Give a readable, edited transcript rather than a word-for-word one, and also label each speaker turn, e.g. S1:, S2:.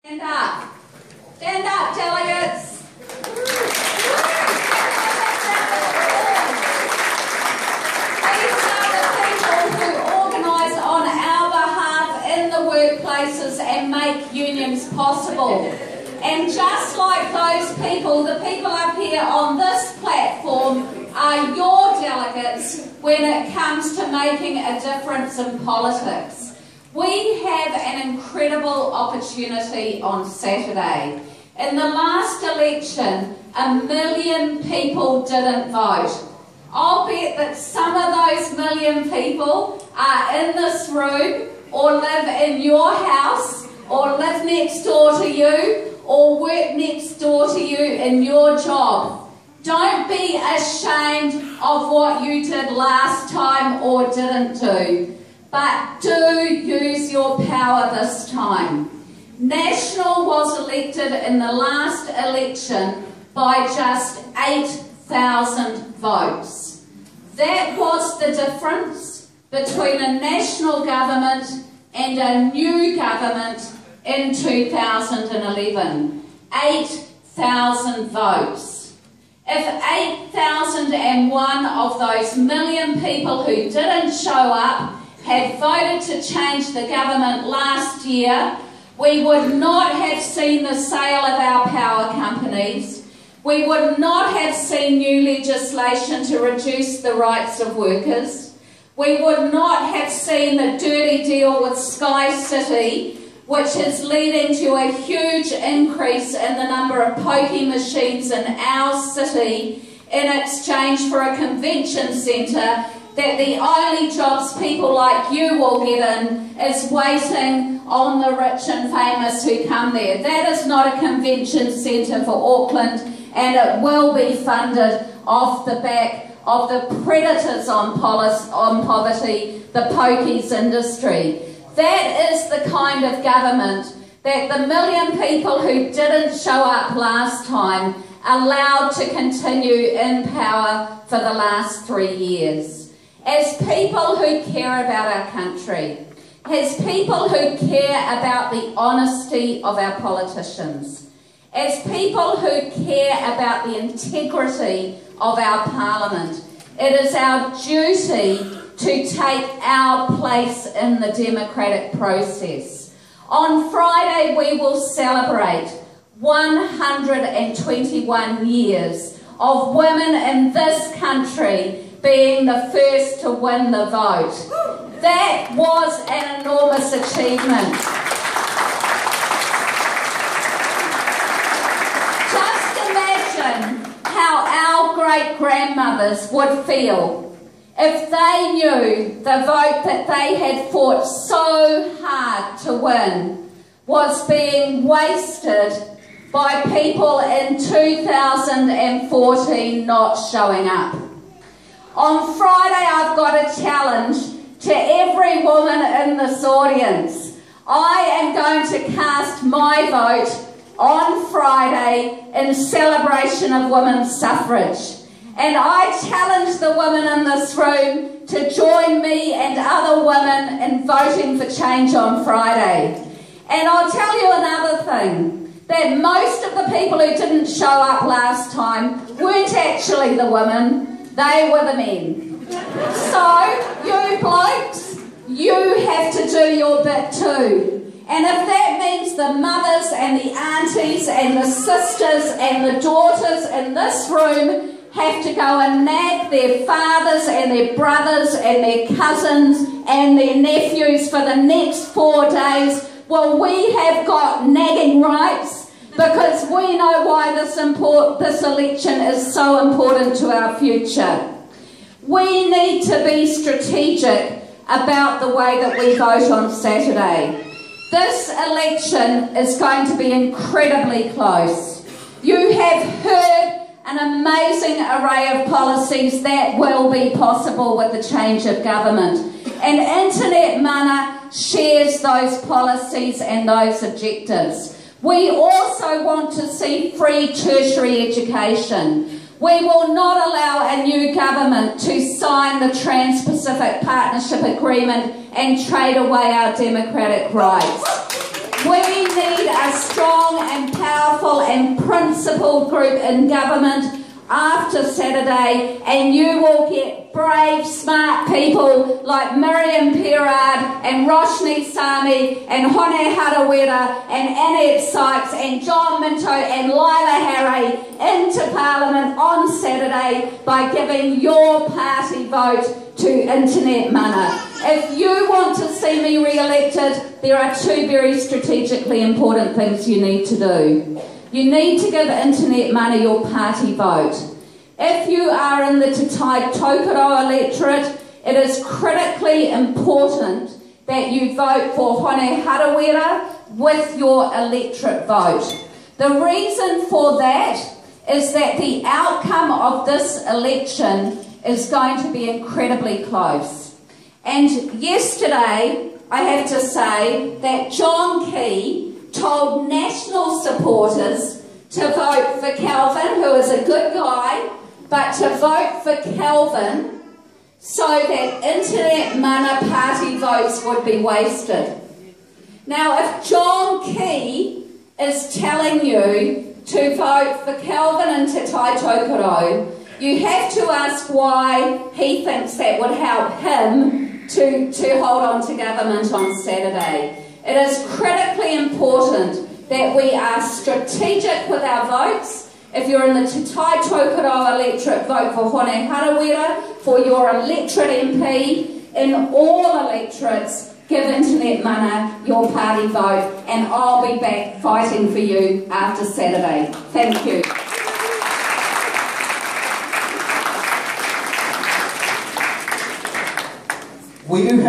S1: Stand up. Stand up, delegates. These are the people who organise on our behalf in the workplaces and make unions possible. And just like those people, the people up here on this platform are your delegates when it comes to making a difference in politics. We have an incredible opportunity on Saturday. In the last election, 1 million people didn't vote. I'll bet that some of those 1 million people are in this room, or live in your house, or live next door to you, or work next door to you in your job. Don't be ashamed of what you did last time or didn't do. But do use your power this time. National was elected in the last election by just 8,000 votes. That was the difference between a national government and a new government in 2011. 8,000 votes. If 8,001 of those 1 million people who didn't show up had voted to change the government last year, we would not have seen the sale of our power companies. We would not have seen new legislation to reduce the rights of workers. We would not have seen the dirty deal with Sky City, which is leading to a huge increase in the number of pokie machines in our city in exchange for a convention centre that the only jobs people like you will get in is waiting on the rich and famous who come there. That is not a convention centre for Auckland, and it will be funded off the back of the predators on poverty, the pokies industry. That is the kind of government that the 1 million people who didn't show up last time allowed to continue in power for the last 3 years. As people who care about our country, as people who care about the honesty of our politicians, as people who care about the integrity of our parliament, it is our duty to take our place in the democratic process. On Friday, we will celebrate 121 years of women in this country being the first to win the vote. That was an enormous achievement. Just imagine how our great-grandmothers would feel if they knew the vote that they had fought so hard to win was being wasted by people in 2014 not showing up. On Friday, I've got a challenge to every woman in this audience. I am going to cast my vote on Friday in celebration of women's suffrage. And I challenge the women in this room to join me and other women in voting for change on Friday. And I'll tell you another thing, that most of the people who didn't show up last time weren't actually the women. They were the men. So, you blokes, you have to do your bit too. And if that means the mothers and the aunties and the sisters and the daughters in this room have to go and nag their fathers and their brothers and their cousins and their nephews for the next 4 days, well, we have got nagging rights, because we know why this election is so important to our future. We need to be strategic about the way that we vote on Saturday. This election is going to be incredibly close. You have heard an amazing array of policies that will be possible with the change of government. And Internet Mana shares those policies and those objectives. We also want to see free tertiary education. We will not allow a new government to sign the Trans-Pacific Partnership Agreement and trade away our democratic rights. We need a strong powerful and principled group in government after Saturday, and you will get brave, smart people like Miriam Perard and Roshni Sami and Hone Harawira and Annette Sykes and John Minto and Laila Harry into Parliament on Saturday by giving your party vote to Internet Mana. If you want to see me re-elected, there are two very strategically important things you need to do. You need to give Internet Mana your party vote. If you are in the Te Tai Tokoro electorate, it is critically important that you vote for Hone Harawira with your electorate vote. The reason for that is that the outcome of this election is going to be incredibly close. And yesterday, I have to say that John Key told national supporters to vote for Kelvin, who is a good guy, but to vote for Kelvin so that Internet Mana party votes would be wasted. Now, if John Key is telling you to vote for Kelvin and Te Tai Tokoro, you have to ask why he thinks that would help him to hold on to government on Saturday. It is critically important that we are strategic with our votes. If you're in the Te Tai Tokoro electorate, vote for Hone Harawira for your electorate MP. In all electorates, give Internet Mana your party vote, and I'll be back fighting for you after Saturday. Thank you.
S2: We do have